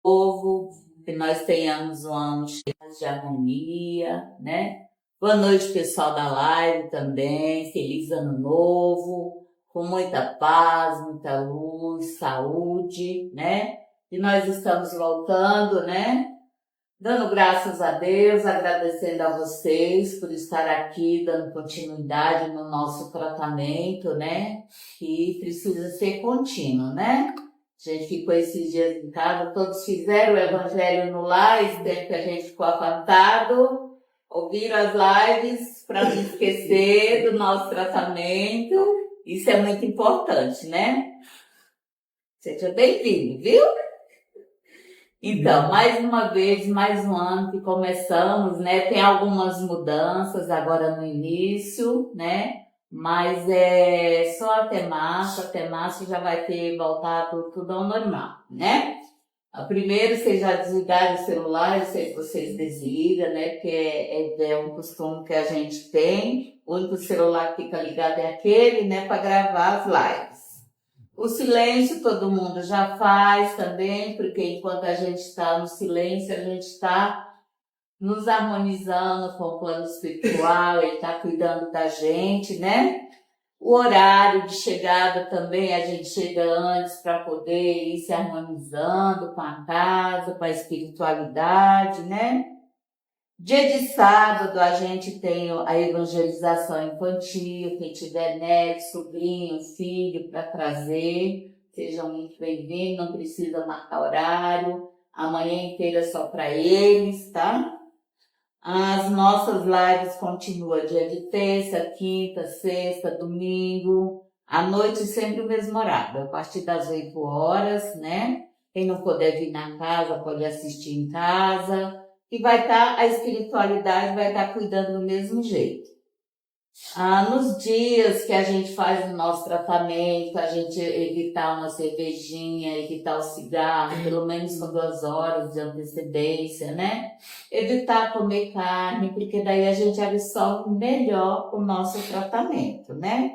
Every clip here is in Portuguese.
Novo, que nós tenhamos um ano cheio de harmonia, né? Boa noite, pessoal da live também. Feliz ano novo, com muita paz, muita luz, saúde, né? E nós estamos voltando, né? Dando graças a Deus, agradecendo a vocês por estar aqui, dando continuidade no nosso tratamento, né? Que precisa ser contínuo, né? A gente ficou esses dias em casa, todos fizeram o evangelho no lar, esse tempo que a gente ficou afastado, ouviram as lives para não esquecer do nosso tratamento. Isso é muito importante, né? Seja bem-vindo, viu? Então, mais uma vez, mais um ano que começamos, né? Tem algumas mudanças agora no início, né? Mas é só até março já vai ter voltado tudo ao normal, né? Primeiro, vocês já desligaram o celular, eu sei que vocês desligam, né? Porque é um costume que a gente tem. O único celular que fica ligado é aquele, né? Para gravar as lives. O silêncio todo mundo já faz também, porque enquanto a gente está no silêncio, a gente está nos harmonizando com o plano espiritual, ele está cuidando da gente, né? O horário de chegada também, a gente chega antes para poder ir se harmonizando com a casa, com a espiritualidade, né? Dia de sábado a gente tem a evangelização infantil, quem tiver neto, sobrinho, filho para trazer, sejam muito bem-vindos, não precisa marcar horário, a manhã inteira só para eles, tá? As nossas lives continuam dia de terça, quinta, sexta, domingo, à noite sempre o mesmo horário, a partir das 8 horas, né? Quem não puder vir na casa pode assistir em casa. E vai estar, a espiritualidade vai estar cuidando do mesmo jeito. Nos dias que a gente faz o nosso tratamento, a gente evitar uma cervejinha, evitar o cigarro, pelo menos com 2 horas de antecedência, né? Evitar comer carne, porque daí a gente absorve melhor o nosso tratamento, né?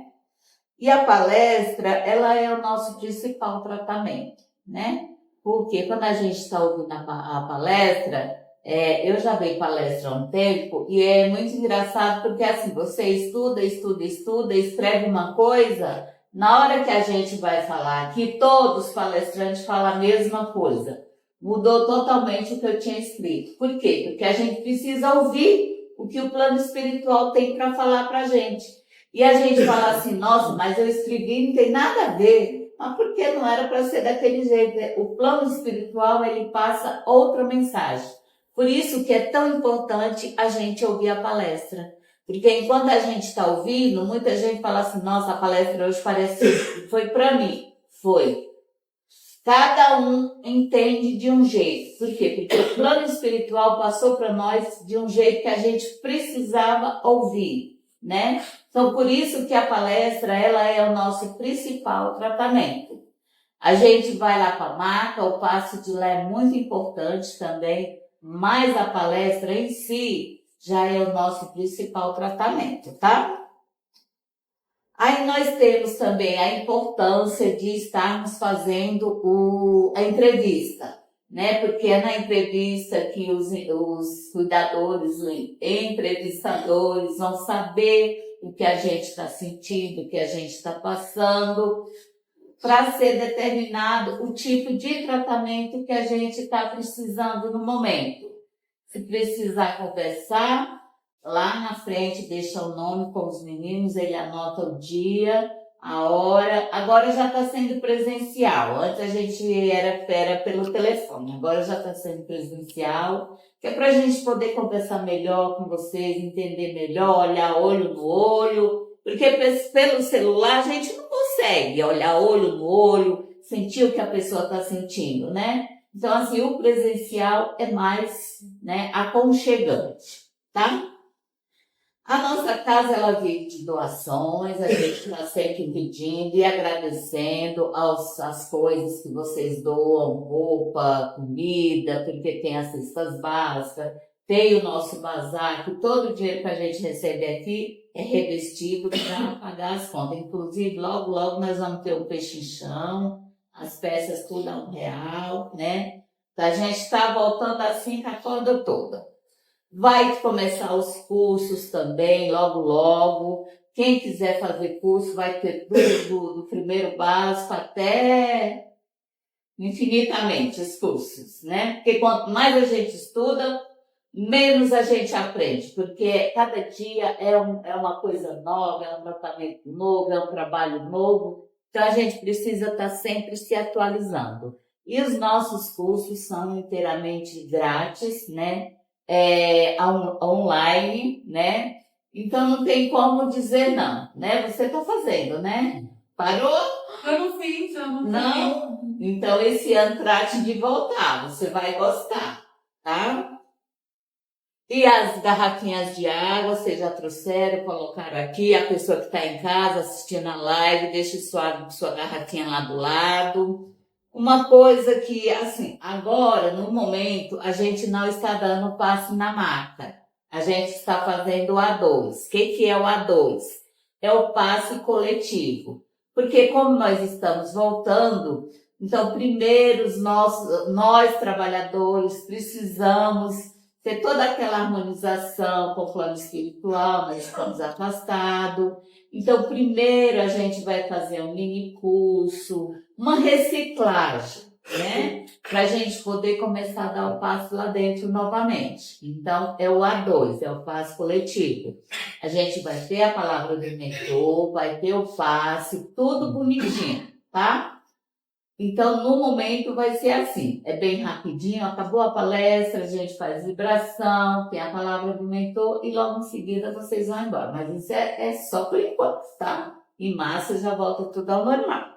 E a palestra, ela é o nosso principal tratamento, né? Porque quando a gente está ouvindo a palestra, eu já dei palestra há um tempo e é muito engraçado porque assim, você estuda, escreve uma coisa, na hora que a gente vai falar aqui, todos os palestrantes falam a mesma coisa. Mudou totalmente o que eu tinha escrito. Por quê? Porque a gente precisa ouvir o que o plano espiritual tem para falar para a gente. E a gente fala assim, nossa, mas eu escrevi, não tem nada a ver. Mas por que não era para ser daquele jeito? O plano espiritual, ele passa outra mensagem. Por isso que é tão importante a gente ouvir a palestra. Porque enquanto a gente está ouvindo, muita gente fala assim, nossa, a palestra hoje parece foi para mim. Foi. Cada um entende de um jeito. Por quê? Porque o plano espiritual passou para nós de um jeito que a gente precisava ouvir, né? Então, por isso que a palestra, ela é o nosso principal tratamento. A gente vai lá para a maca, o passo de lá é muito importante também, mas a palestra em si já é o nosso principal tratamento, tá? Aí nós temos também a importância de estarmos fazendo a entrevista, né? Porque é na entrevista que os cuidadores, os entrevistadores vão saber o que a gente está sentindo, o que a gente está passando, para ser determinado o tipo de tratamento que a gente está precisando no momento. Se precisar conversar, lá na frente deixa o nome com os meninos, ele anota o dia, a hora. Agora já está sendo presencial. Antes a gente era pelo telefone, agora já está sendo presencial, que é para a gente poder conversar melhor com vocês, entender melhor, olhar olho no olho, porque pelo celular a gente não consegue olhar olho no olho, sentir o que a pessoa está sentindo, né? Então, assim, o presencial é mais, né, aconchegante, tá? A nossa casa, ela vive de doações, a gente está sempre pedindo e agradecendo as coisas que vocês doam, roupa, comida, porque tem as cestas básicas, tem o nosso bazar, que todo o dinheiro que a gente recebe aqui é revestido para pagar as contas. Inclusive, logo, logo nós vamos ter um pechinchão, as peças tudo a R$ 1, né? A gente está voltando assim com a corda toda. Vai começar os cursos também, logo, logo. Quem quiser fazer curso vai ter tudo, do primeiro básico até infinitamente os cursos, né? Porque quanto mais a gente estuda, menos a gente aprende, porque cada dia é uma coisa nova, é um tratamento novo, é um trabalho novo, então a gente precisa estar sempre se atualizando. E os nossos cursos são inteiramente grátis, né? Online, né? Então não tem como dizer não, né? Você está fazendo, né? Parou? Eu não fiz, eu não fiz. Não? Então esse ano trate de voltar, você vai gostar, tá? E as garrafinhas de água, vocês já trouxeram, colocaram aqui. A pessoa que está em casa assistindo a live, deixe sua garrafinha lá do lado. Uma coisa que, assim, agora, no momento, a gente não está dando passe na maca. A gente está fazendo o A2. O que é o A2? É o passe coletivo. Porque como nós estamos voltando, então, primeiro, nós trabalhadores precisamos ter toda aquela harmonização com o plano espiritual, nós estamos afastados. Então, primeiro a gente vai fazer um mini curso, uma reciclagem, né? Para a gente poder começar a dar o passo lá dentro novamente. Então, é o A2, é o passo coletivo. A gente vai ter a palavra do mentor, vai ter o passe, tudo bonitinho, tá? Então, no momento vai ser assim, é bem rapidinho, acabou a palestra, a gente faz vibração, tem a palavra do mentor e logo em seguida vocês vão embora. Mas isso é só por enquanto, tá? Em março já volta tudo ao normal.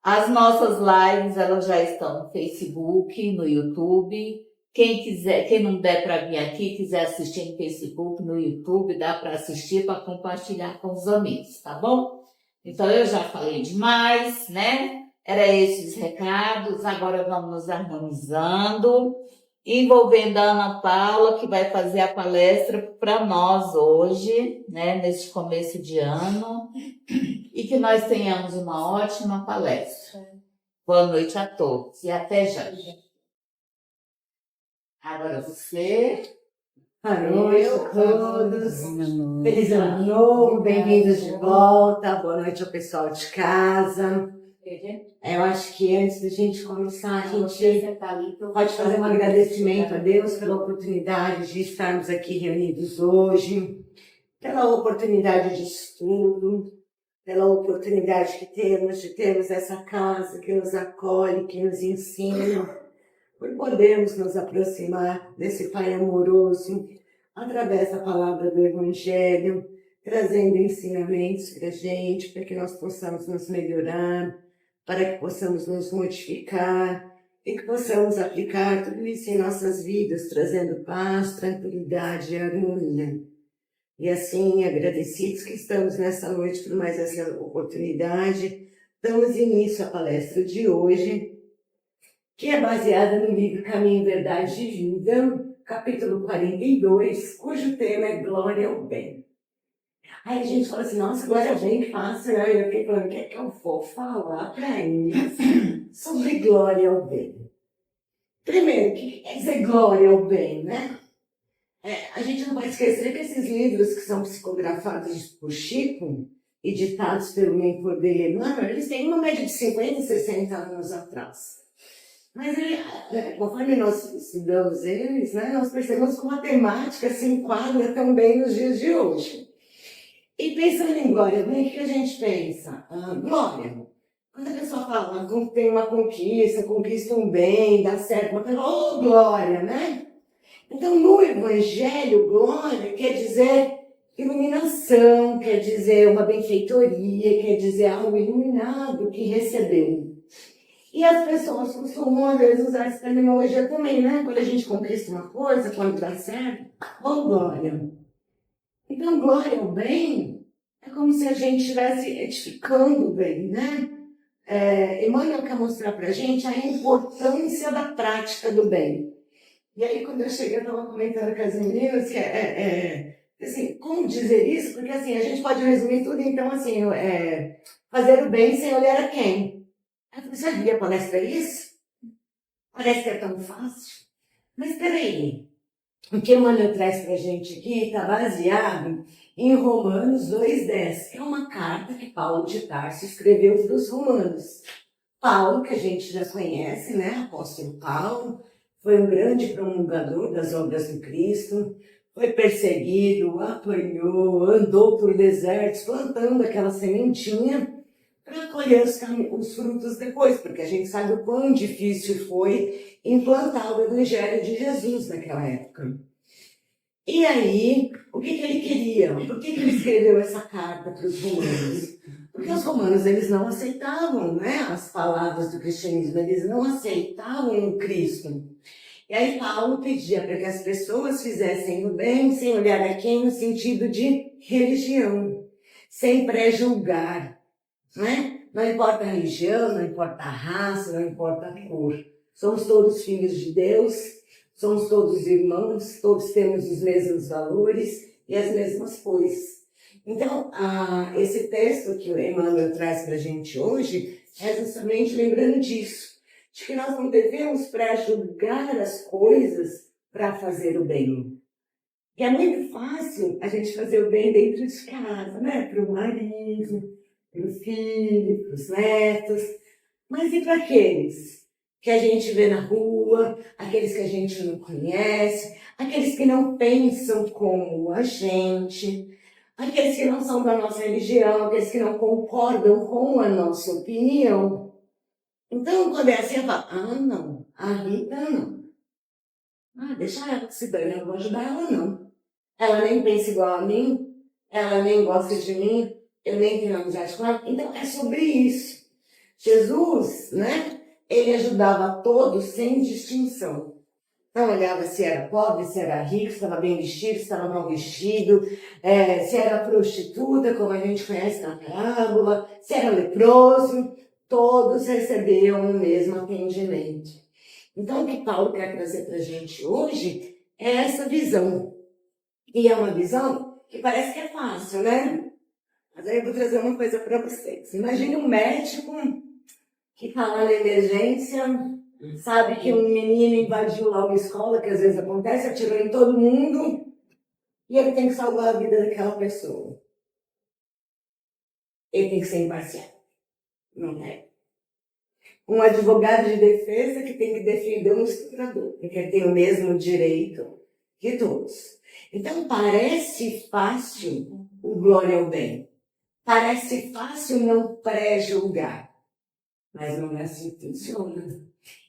As nossas lives, elas já estão no Facebook, no YouTube. Quem quiser, quem não der para vir aqui, quiser assistir no Facebook, no YouTube, dá para assistir, para compartilhar com os amigos, tá bom? Então, eu já falei demais, né? Era esses recados, agora vamos nos harmonizando, envolvendo a Ana Paula, que vai fazer a palestra para nós hoje, né, neste começo de ano, e que nós tenhamos uma ótima palestra. Boa noite a todos e até já. Agora você. Boa noite a todos. Feliz ano novo, bem-vindos de volta. Boa noite ao pessoal de casa. Eu acho que antes da gente começar, a gente pode fazer um agradecimento a Deus pela oportunidade de estarmos aqui reunidos hoje, pela oportunidade de estudo, pela oportunidade que temos de termos essa casa que nos acolhe, que nos ensina, por podermos nos aproximar desse Pai amoroso através da palavra do Evangelho, trazendo ensinamentos para a gente, para que nós possamos nos melhorar, para que possamos nos modificar e que possamos aplicar tudo isso em nossas vidas, trazendo paz, tranquilidade e harmonia. E assim, agradecidos que estamos nessa noite por mais essa oportunidade, damos início à palestra de hoje, que é baseada no livro Caminho, Verdade e Vida, capítulo 42, cujo tema é Glória ao Bem. Aí a gente fala assim, nossa, glória ao bem, fácil. Aí eu fiquei falando, o que é que eu vou falar para eles sobre glória ao bem? Primeiro, o que quer dizer glória ao bem, né? A gente não vai esquecer que esses livros que são psicografados por Chico e ditados pelo mentor dele, Emmanuel, eles têm uma média de 50 e 60 anos atrás. Mas conforme nós estudamos eles, né, nós percebemos como a temática se enquadra também nos dias de hoje. E pensando em glória, bem, o que a gente pensa? Glória. Quando a pessoa fala, tem uma conquista um bem, dá certo, uma coisa, oh, glória, né? Então, no Evangelho, glória quer dizer iluminação, quer dizer uma benfeitoria, quer dizer algo iluminado que recebeu. E as pessoas costumam, às vezes, usar essa terminologia também, né? Quando a gente conquista uma coisa, quando dá certo, oh, glória. Então, glória ao bem é como se a gente estivesse edificando o bem, né? Emmanuel quer mostrar para a gente a importância da prática do bem. E aí, quando eu cheguei, eu estava comentando com as meninas que assim, como dizer isso? Porque assim, a gente pode resumir tudo, então, assim, fazer o bem sem olhar a quem. Aí eu falei, sabia a palestra é isso? Parece que é tão fácil. Mas espera aí. O que Emmanuel traz para a gente aqui está baseado em Romanos 2,10, que é uma carta que Paulo de Tarso escreveu para os romanos. Paulo, que a gente já conhece, né? Apóstolo Paulo, foi um grande promulgador das obras do Cristo, foi perseguido, apanhou, andou por desertos, plantando aquela sementinha para colher os frutos depois, porque a gente sabe o quão difícil foi implantar o Evangelho de Jesus naquela época. E aí, o que ele queria? Por que ele escreveu essa carta para os romanos? Porque os romanos, eles não aceitavam, né, as palavras do cristianismo, eles não aceitavam o Cristo. E aí Paulo pedia para que as pessoas fizessem o bem sem olhar a quem, no sentido de religião, sem pré-julgar, né? Não importa a religião, não importa a raça, não importa a cor. Somos todos filhos de Deus, somos todos irmãos, todos temos os mesmos valores e as mesmas coisas. Então, esse texto que o Emmanuel traz para a gente hoje é justamente lembrando disso, de que nós não devemos pré-julgar as coisas para fazer o bem. E é muito fácil a gente fazer o bem dentro de casa, né? Para o marido, para o filho, para os netos. Mas e para aqueles que a gente vê na rua, aqueles que a gente não conhece, aqueles que não pensam como a gente, aqueles que não são da nossa religião, aqueles que não concordam com a nossa opinião? Então, quando é assim, eu falo, não, a Rita não. Deixa ela que se dane, eu não vou ajudar ela não. Ela nem pensa igual a mim, ela nem gosta de mim, eu nem tenho amizade com ela. Então, é sobre isso. Jesus, né, ele ajudava todos sem distinção. Não olhava se era pobre, se era rico, se estava bem vestido, se estava mal vestido, se era prostituta, como a gente conhece na parábola, se era leproso, todos recebiam o mesmo atendimento. Então, o que Paulo quer trazer para a gente hoje é essa visão. E é uma visão que parece que é fácil, né? Mas aí eu vou trazer uma coisa para vocês. Imagine um médico que está lá na emergência, sabe que um menino invadiu lá uma escola, que às vezes acontece, atirou em todo mundo, e ele tem que salvar a vida daquela pessoa. Ele tem que ser imparcial. Não é? Um advogado de defesa que tem que defender um estuprador, porque ele tem o mesmo direito que todos. Então parece fácil o glória ao bem. Parece fácil não pré-julgar. Mas não é assim que funciona.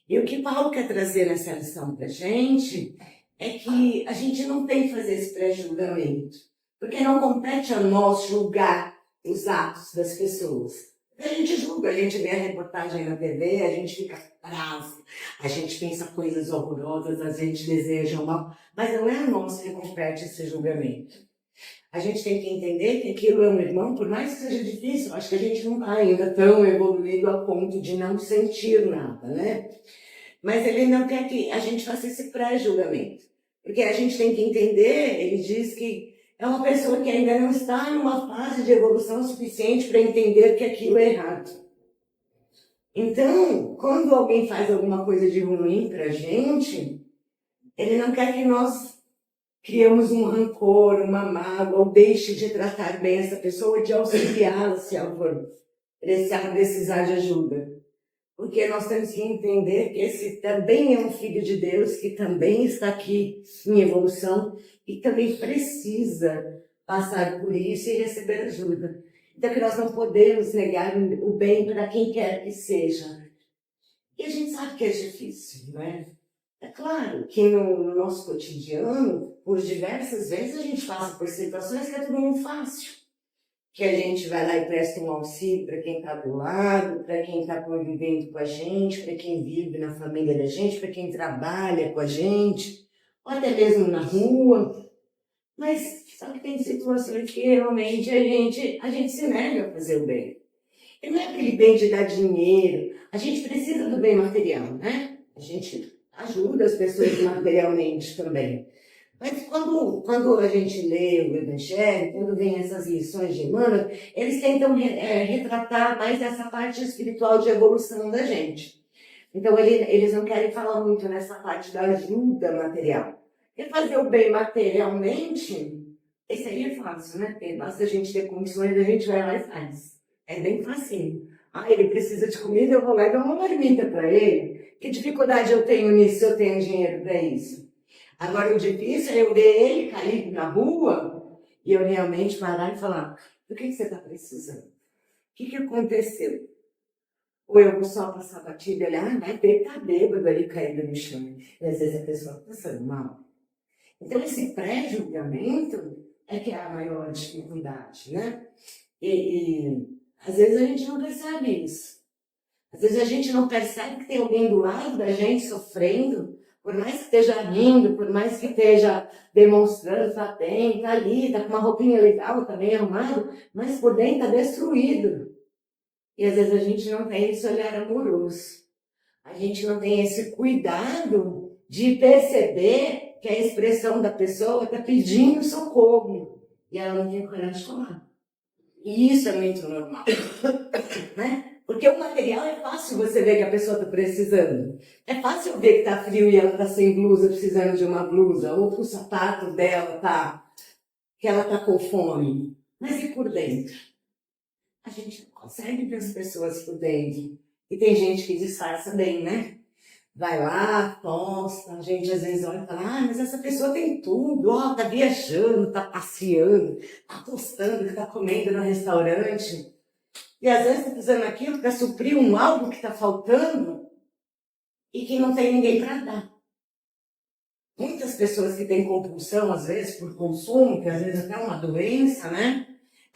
E o que Paulo quer trazer nessa lição para a gente é que a gente não tem que fazer esse pré-julgamento, porque não compete a nós julgar os atos das pessoas. A gente julga, a gente vê a reportagem na TV, a gente fica bravo, a gente pensa coisas horrorosas, a gente deseja o mal, mas não é a nós que compete esse julgamento. A gente tem que entender que aquilo é um irmão, por mais que seja difícil, acho que a gente não está ainda tão evoluído a ponto de não sentir nada, né? Mas ele não quer que a gente faça esse pré-julgamento. Porque a gente tem que entender, ele diz que é uma pessoa que ainda não está numa fase de evolução suficiente para entender que aquilo é errado. Então, quando alguém faz alguma coisa de ruim para a gente, ele não quer que nós criamos um rancor, uma mágoa, ou deixe de tratar bem essa pessoa, de auxiliá-la se ela for precisar de ajuda. Porque nós temos que entender que esse também é um filho de Deus, que também está aqui em evolução e também precisa passar por isso e receber ajuda. Então que nós não podemos negar o bem para quem quer que seja. E a gente sabe que é difícil, não é? É claro que no nosso cotidiano, por diversas vezes, a gente passa por situações que é tudo muito fácil. Que a gente vai lá e presta um auxílio para quem está do lado, para quem está convivendo com a gente, para quem vive na família da gente, para quem trabalha com a gente, ou até mesmo na rua. Mas só que tem situações que realmente a gente se nega a fazer o bem. E não é aquele bem de dar dinheiro. A gente precisa do bem material, né? A gente ajuda as pessoas materialmente também. Mas quando a gente lê o Evangelho, quando vem essas lições de Emmanuel, eles tentam retratar mais essa parte espiritual de evolução da gente. Então, eles não querem falar muito nessa parte da ajuda material. E fazer o bem materialmente, isso aí é fácil, né? Porque basta a gente ter condições, a gente vai lá e faz. É bem fácil. Ah, ele precisa de comida, eu vou lá e dou uma marmita para ele. Que dificuldade eu tenho nisso se eu tenho dinheiro para isso? Agora, o difícil é eu ver ele caído na rua e eu realmente parar e falar: do que você está precisando? O que aconteceu? Ou eu vou só passar batida e olhar, vai ter que tá bêbado ali caído no chão. E às vezes a pessoa está passando mal. Então, esse pré-julgamento é que é a maior dificuldade, né? E às vezes a gente não percebe isso. Às vezes a gente não percebe que tem alguém do lado da gente sofrendo, por mais que esteja rindo, por mais que esteja demonstrando, está bem, está ali, está com uma roupinha legal, está bem arrumado, mas por dentro está destruído. E às vezes a gente não tem esse olhar amoroso. A gente não tem esse cuidado de perceber que a expressão da pessoa está pedindo socorro. E ela não tem coragem de falar. E isso é muito normal. Né? Porque o material é fácil você ver que a pessoa está precisando. É fácil ver que está frio e ela está sem blusa, precisando de uma blusa. Ou que o sapato dela que ela está com fome. Mas e por dentro? A gente não consegue ver as pessoas por dentro. E tem gente que disfarça bem, né? Vai lá, posta, a gente às vezes olha e fala: ah, mas essa pessoa tem tudo, ó, tá viajando, tá passeando, tá postando que tá comendo no restaurante. E às vezes tá fazendo aquilo para suprir algo que tá faltando e que não tem ninguém para dar. Muitas pessoas que têm compulsão, às vezes, por consumo, que às vezes até é uma doença, né?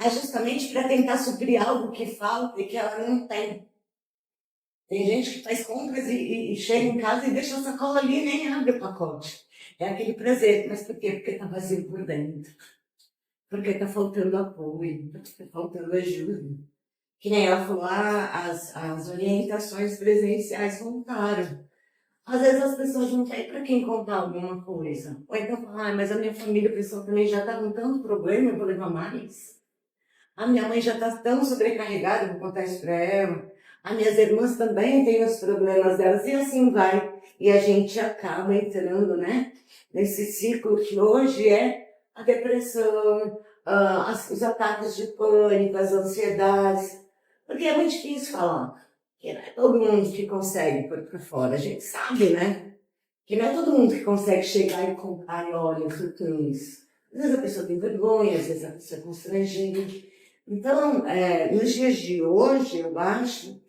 É justamente para tentar suprir algo que falta e que ela não tem. Tem gente que faz compras e chega em casa e deixa a sacola ali e nem abre o pacote. É aquele prazer. Mas por quê? Porque está vazio por dentro. Porque está faltando apoio, está faltando ajuda. Que nem ela falou, as orientações presenciais voltaram. Às vezes as pessoas não têm para quem contar alguma coisa. Ou então falam: ah, mas a minha família, a pessoa também já está com tanto problema, eu vou levar mais. A minha mãe já está tão sobrecarregada, eu vou contar isso para ela. As minhas irmãs também têm os problemas delas, e assim vai. E a gente acaba entrando, né, nesse ciclo que hoje é a depressão, os ataques de pânico, as ansiedades. Porque é muito difícil falar. Que não é todo mundo que consegue pôr para fora. A gente sabe, né? Que não é todo mundo que consegue chegar e contar: e olha, eu tenho isso. Às vezes a pessoa tem vergonha, às vezes a pessoa é constrangida. Então, nos dias de hoje, eu acho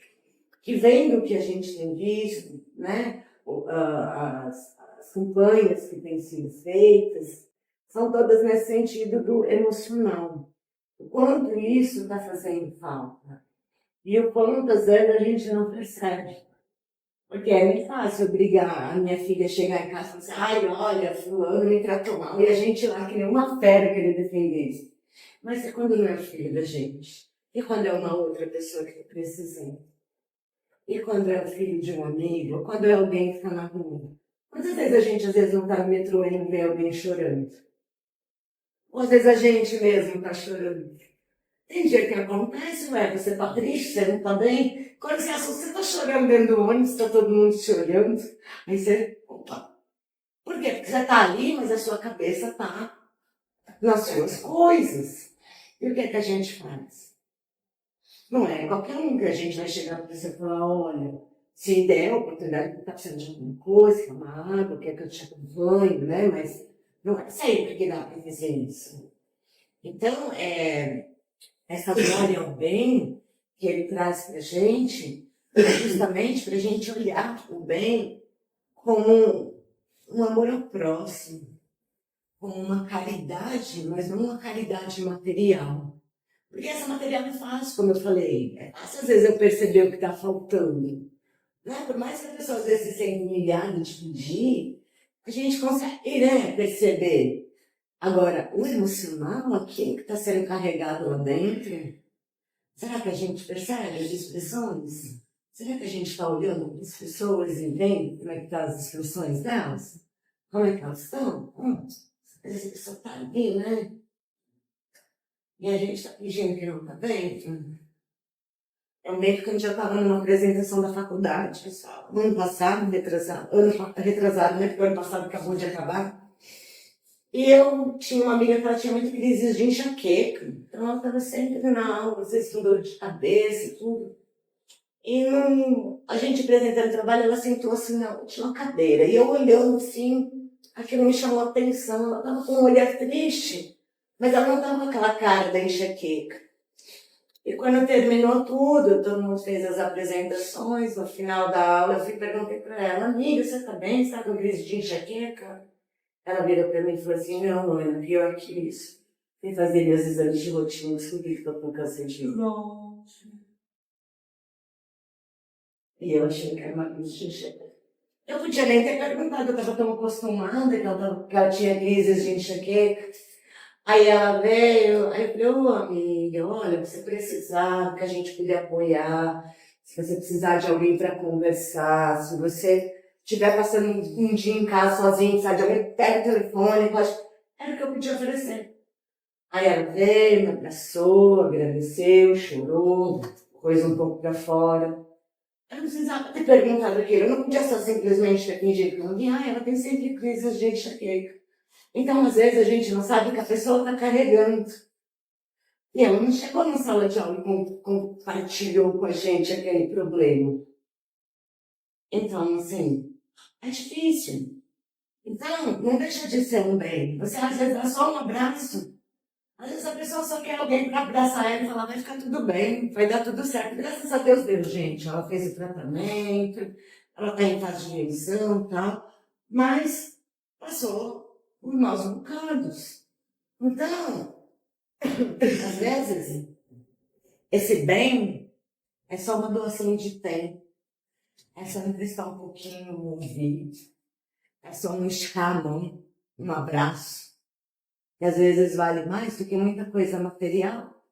que vendo o que a gente tem visto, né, as campanhas que têm sido feitas, são todas nesse sentido do emocional. O quanto isso está fazendo falta. E o quanto, às vezes, a gente não percebe. Porque é muito fácil obrigar a minha filha a chegar em casa e falar assim: ai, olha, fulano me tratou mal. E a gente lá que nem uma fera querer defender isso. Mas é quando não é o filho da gente. E quando é uma outra pessoa que está precisando. E quando é o filho de um amigo, ou quando é alguém que está na rua. Quantas vezes a gente, às vezes, não está no metrô e não vê alguém chorando? Ou às vezes a gente mesmo está chorando. Tem dia que acontece, ué, você está triste, você não está bem. Quando você assusta, você está chorando dentro do ônibus, está todo mundo te olhando. Aí você, opa. Por quê? Porque você está ali, mas a sua cabeça está nas suas coisas. E o que é que a gente faz? Não é qualquer um que a gente vai chegar para você e falar: olha, se der a oportunidade, está precisando de alguma coisa, quer uma água, quer que eu te acompanhe, né? Mas não é sempre que dá para fazer isso. Então, essa glória ao bem que ele traz para a gente, é justamente para a gente olhar o bem como um amor ao próximo, como uma caridade, mas não uma caridade material. Porque essa material é fácil, como eu falei. É fácil, às vezes, eu perceber o que está faltando. Né? Por mais que a pessoa, às vezes, se sente humilhada de pedir, a gente consegue, né, perceber. Agora, o emocional, aquilo que está sendo carregado lá dentro, será que a gente percebe as expressões? Será que a gente está olhando para as pessoas e vendo como é que estão as expressões delas? Como é que elas estão? Essa pessoa está ali, né? E a gente está fingindo que não está vendo. Eu lembro que a gente já estava numa apresentação da faculdade, pessoal. Ano passado, retrasado, né? Porque o ano passado acabou de acabar. E eu tinha uma amiga que ela tinha muita crise de enxaqueca. Então ela estava sempre na aula, às vezes com dor de cabeça e tudo. E a gente apresentando o trabalho, ela sentou assim na última cadeira. E eu olhando assim, aquilo me chamou a atenção. Ela estava com um olhar triste, mas ela não estava com aquela cara da enxaqueca. E quando terminou tudo, todo mundo fez as apresentações, no final da aula eu perguntei para ela, amiga, você está bem? Você está com crise de enxaqueca? Ela virou para mim e falou assim, não, Ana, pior que isso. Fui fazer meus exames de rotina, descobri que estou com câncer de útero. Nossa. E eu achei que era uma crise de enxaqueca. Eu podia nem ter perguntado, eu estava tão acostumada que ela tinha crises de enxaqueca. Aí ela veio, aí eu falei, ô amiga, olha, se você precisar que a gente puder apoiar, se você precisar de alguém para conversar, se você estiver passando um dia em casa sozinho, precisar de alguém, pega o telefone, pode... Era o que eu podia oferecer. Aí ela veio, me abraçou, agradeceu, chorou, pôs um pouco para fora. Eu não precisava ter perguntado aquilo, eu não podia só simplesmente ter fingido que eu não vi, ela tem sempre crises de enxaqueca. Então, às vezes, a gente não sabe o que a pessoa está carregando. E ela não chegou na sala de aula e compartilhou com a gente aquele problema. Então, assim, é difícil. Então, não deixa de ser um bem. Você, às vezes, dá só um abraço. Às vezes, a pessoa só quer alguém para abraçar ela e falar, vai ficar tudo bem, vai dar tudo certo. Graças a Deus deu, gente. Ela fez o tratamento, ela está em fase de remissão e tal. Mas passou por maus bocados. Então, às vezes, esse bem é só uma doação de tempo. É só emprestar um pouquinho no ouvido. É só um esticar a mão, um abraço. Que às vezes vale mais do que muita coisa material.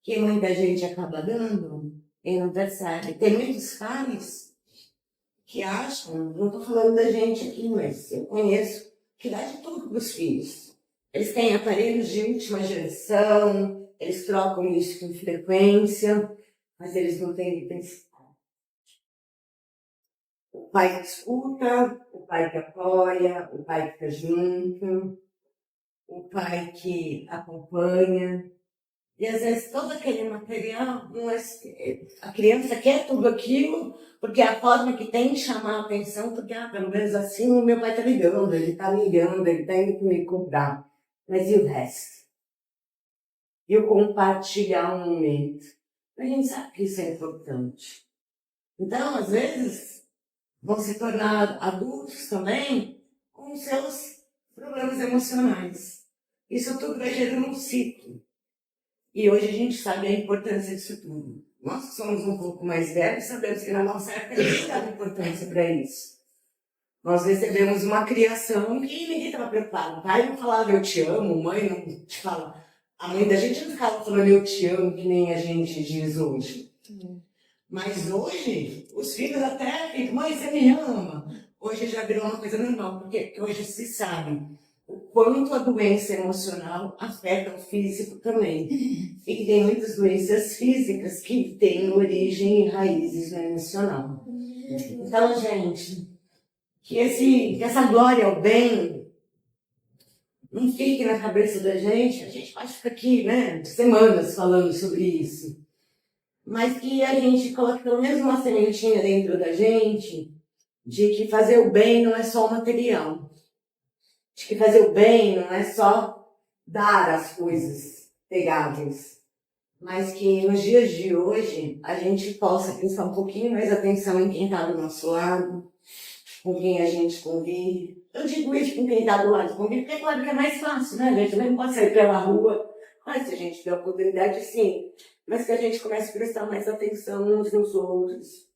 Que muita gente acaba dando e não percebe. Tem muitos pais que acham, não estou falando da gente aqui, mas eu conheço, que dá de tudo para os filhos. Eles têm aparelhos de última geração, eles trocam isso com frequência, mas eles não têm de pensar. O pai que escuta, o pai que apoia, o pai que está junto, o pai que acompanha. E às vezes todo aquele material, não é, a criança quer tudo aquilo, porque é a forma que tem de chamar a atenção, porque pelo menos assim o meu pai está ligando, ele está indo que me cobrar. Mas e o resto? E o compartilhar um momento? A gente sabe que isso é importante. Então, às vezes, vão se tornar adultos também com seus problemas emocionais. Isso tudo vai gerando um ciclo. E hoje a gente sabe a importância disso tudo. Nós que somos um pouco mais velhos sabemos que na nossa época a gente dava importância para isso. Nós recebemos uma criação que ninguém estava preparado. O pai não falava eu te amo, mãe não te fala. A mãe da gente não ficava falando eu te amo, que nem a gente diz hoje. Mas hoje, os filhos até ficam, mãe, você me ama. Hoje já virou uma coisa normal, porque hoje se sabe o quanto a doença emocional afeta o físico também. E que tem muitas doenças físicas que têm origem e raízes no emocional. Então, gente, que essa glória ao bem não fique na cabeça da gente. A gente pode ficar aqui, né, semanas falando sobre isso. Mas que a gente coloque pelo menos uma sementinha dentro da gente de que fazer o bem não é só o material. De que fazer o bem não é só dar as coisas pegáveis. Mas que nos dias de hoje a gente possa prestar um pouquinho mais atenção em quem está do nosso lado, com quem a gente convive. Eu digo isso com quem está do lado comigo, porque é claro que é mais fácil, né? A gente não pode sair pela rua, mas se a gente tiver a oportunidade, sim. Mas que a gente comece a prestar mais atenção uns nos outros,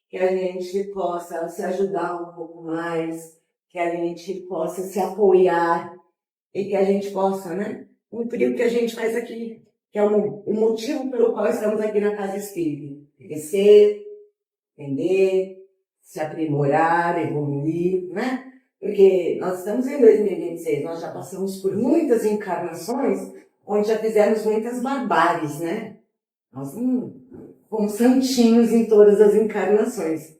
que a gente possa se ajudar um pouco mais, que a gente possa se apoiar e que a gente possa, né, cumprir o que a gente faz aqui, que é o motivo pelo qual estamos aqui na Casa Espírita. Crescer, entender, se aprimorar, evoluir, né? Porque nós estamos em 2026, nós já passamos por muitas encarnações onde já fizemos muitas barbáries, né? Nós não com santinhos em todas as encarnações.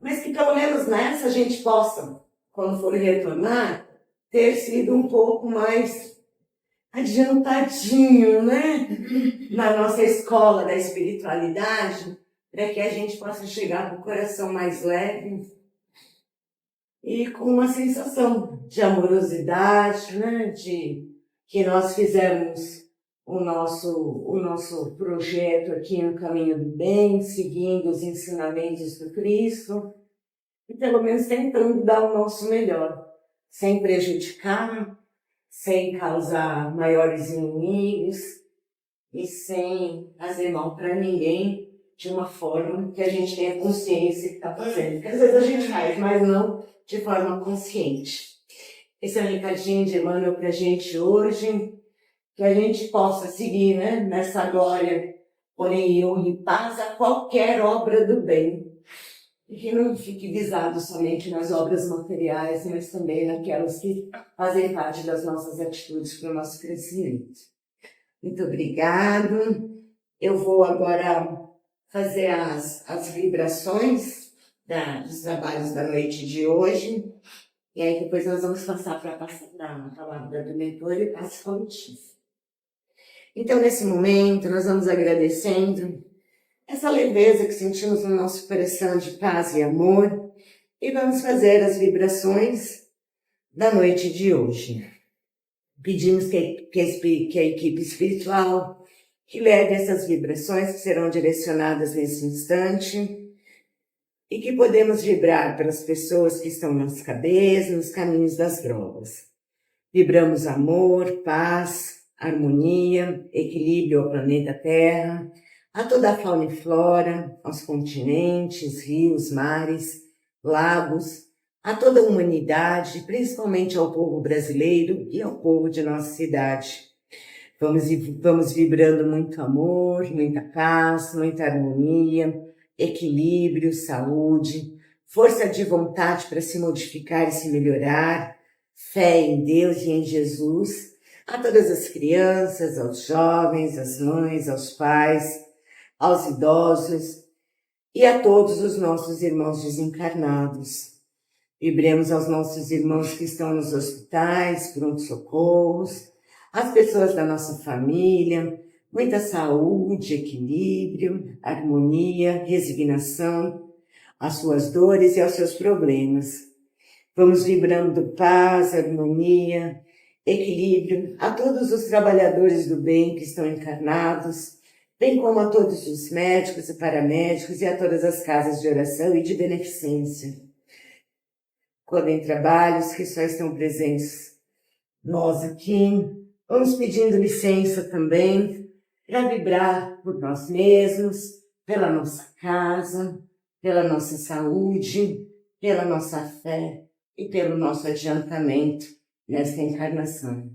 Mas que pelo menos nessa a gente possa, quando for retornar, ter sido um pouco mais adiantadinho, né? Na nossa escola da espiritualidade, para que a gente possa chegar com o coração mais leve e com uma sensação de amorosidade, né? De que nós fizemos o nosso projeto aqui no caminho do bem, seguindo os ensinamentos do Cristo e pelo menos tentando dar o nosso melhor, sem prejudicar, sem causar maiores inimigos e sem fazer mal para ninguém de uma forma que a gente tenha consciência que está fazendo. Porque às vezes a gente faz, mas não de forma consciente. Esse é um recadinho de Emmanuel para a gente hoje, que a gente possa seguir, né, nessa glória, porém honra e paz a qualquer obra do bem. E que não fique visado somente nas obras materiais, mas também naquelas que fazem parte das nossas atitudes para o nosso crescimento. Muito obrigado. Eu vou agora fazer as vibrações dos trabalhos da noite de hoje. E aí depois nós vamos passar para a palavra do mentor e passo coletivo. Então, nesse momento, nós vamos agradecendo essa leveza que sentimos no nosso coração de paz e amor e vamos fazer as vibrações da noite de hoje. Pedimos que a equipe espiritual que leve essas vibrações que serão direcionadas nesse instante e que podemos vibrar pelas pessoas que estão nas cadeias, nos caminhos das drogas. Vibramos amor, paz, harmonia, equilíbrio ao planeta Terra, a toda a fauna e flora, aos continentes, rios, mares, lagos, a toda a humanidade, principalmente ao povo brasileiro e ao povo de nossa cidade. Vamos vibrando muito amor, muita paz, muita harmonia, equilíbrio, saúde, força de vontade para se modificar e se melhorar, fé em Deus e em Jesus, a todas as crianças, aos jovens, às mães, aos pais, aos idosos e a todos os nossos irmãos desencarnados. Vibremos aos nossos irmãos que estão nos hospitais, pronto-socorros, as pessoas da nossa família, muita saúde, equilíbrio, harmonia, resignação, às suas dores e aos seus problemas. Vamos vibrando paz, harmonia, equilíbrio a todos os trabalhadores do bem que estão encarnados, bem como a todos os médicos e paramédicos e a todas as casas de oração e de beneficência. Quando em trabalhos que só estão presentes nós aqui, vamos pedindo licença também para vibrar por nós mesmos, pela nossa casa, pela nossa saúde, pela nossa fé e pelo nosso adiantamento nesta encarnação.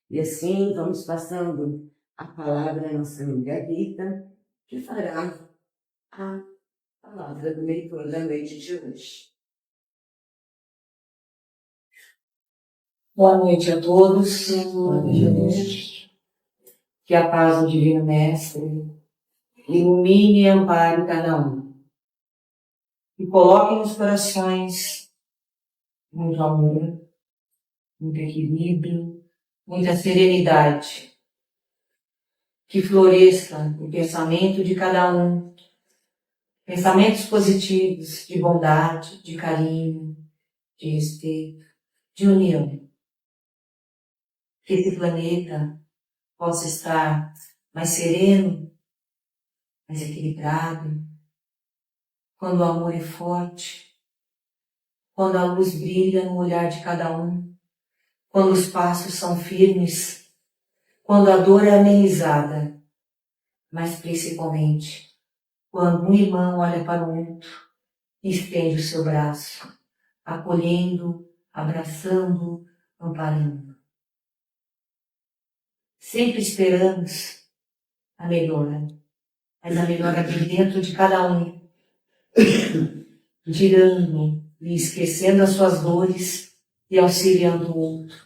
E assim vamos passando a palavra à nossa amiga Rita, que fará a palavra do leitor da noite de hoje. Boa noite a todos. Boa noite. Que a paz do Divino Mestre ilumine e ampare cada um. E coloque nos corações muito amor, muito equilíbrio, muita serenidade. Que floresça o pensamento de cada um. Pensamentos positivos, de bondade, de carinho, de respeito, de união. Que esse planeta possa estar mais sereno, mais equilibrado, quando o amor é forte, quando a luz brilha no olhar de cada um, quando os passos são firmes, quando a dor é amenizada, mas principalmente quando um irmão olha para o outro e estende o seu braço, acolhendo, abraçando, amparando. Sempre esperamos a melhora, mas a melhora vem dentro de cada um, girando e esquecendo as suas dores e auxiliando o outro,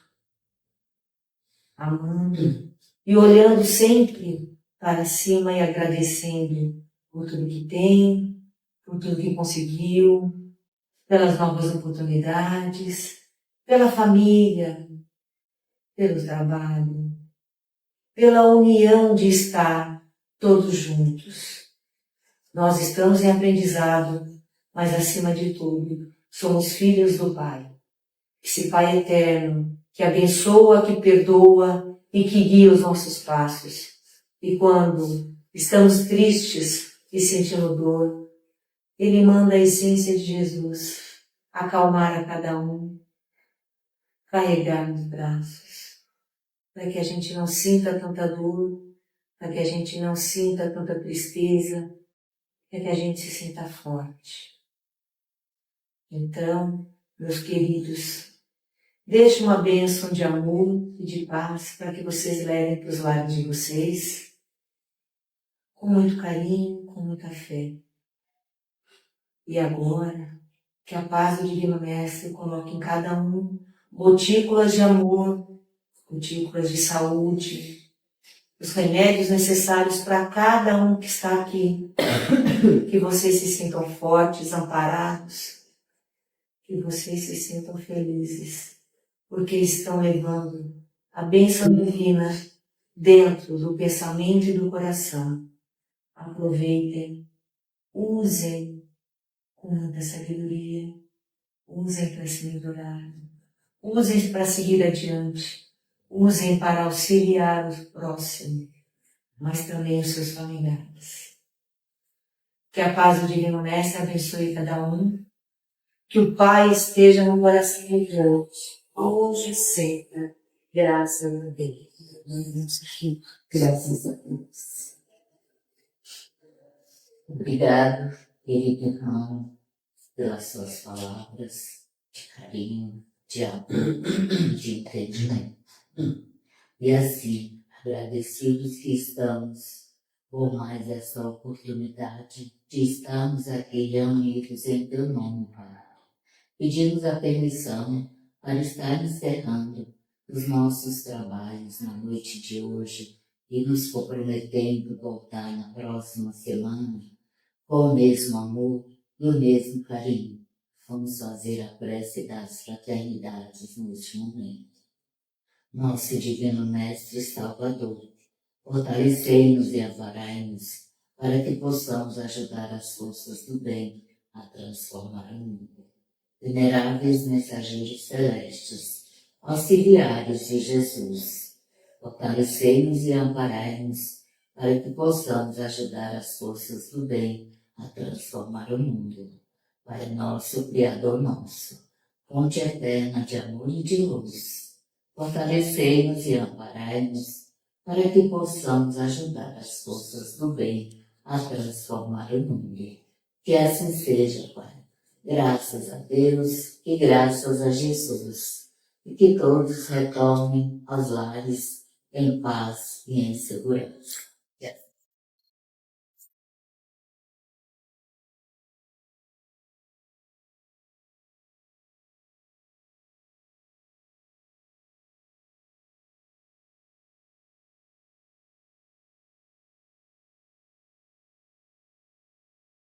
amando e olhando sempre para cima e agradecendo por tudo que tem, por tudo que conseguiu, pelas novas oportunidades, pela família, pelo trabalho, pela união de estar todos juntos. Nós estamos em aprendizado, mas acima de tudo, somos filhos do Pai. Esse Pai eterno, que abençoa, que perdoa e que guia os nossos passos. E quando estamos tristes e sentindo dor, Ele manda a essência de Jesus acalmar a cada um, carregar nos braços, para que a gente não sinta tanta dor, para que a gente não sinta tanta tristeza, para que a gente se sinta forte. Então, meus queridos, deixe uma bênção de amor e de paz para que vocês levem para os lares de vocês, com muito carinho, com muita fé. E agora, que a paz do Divino Mestre coloque em cada um gotículas de amor, gotículas de saúde, os remédios necessários para cada um que está aqui. Que vocês se sintam fortes, amparados, que vocês se sintam felizes, porque estão levando a bênção divina dentro do pensamento e do coração. Aproveitem, usem com muita sabedoria, usem para se melhorar, usem para seguir adiante, usem para auxiliar o próximo, mas também os seus familiares. Que a paz do Divino Mestre abençoe cada um, que o Pai esteja no coração de Deus, hoje e sempre, graças a Deus. Graças a Deus. Obrigado, querido irmão, pelas suas palavras de carinho, de amor, de entendimento. E assim, agradecidos que estamos por mais essa oportunidade de estarmos aqui reunidos em teu nome, Pai. Pedimos a permissão para estar encerrando os nossos trabalhos na noite de hoje e nos comprometendo voltar na próxima semana com o mesmo amor e o mesmo carinho. Vamos fazer a prece das fraternidades neste momento. Nosso Divino Mestre Salvador, fortalecei-nos e amparai-nos para que possamos ajudar as forças do bem a transformar o mundo. Veneráveis mensageiros celestes, auxiliares de Jesus, fortalecei-nos e amparai-nos para que possamos ajudar as forças do bem a transformar o mundo. Pai nosso, Criador nosso, fonte eterna de amor e de luz, fortalecei-nos e amparai-nos para que possamos ajudar as forças do bem a transformar o mundo. Que assim seja, Pai. Graças a Deus e graças a Jesus. E que todos retornem aos lares em paz e em segurança.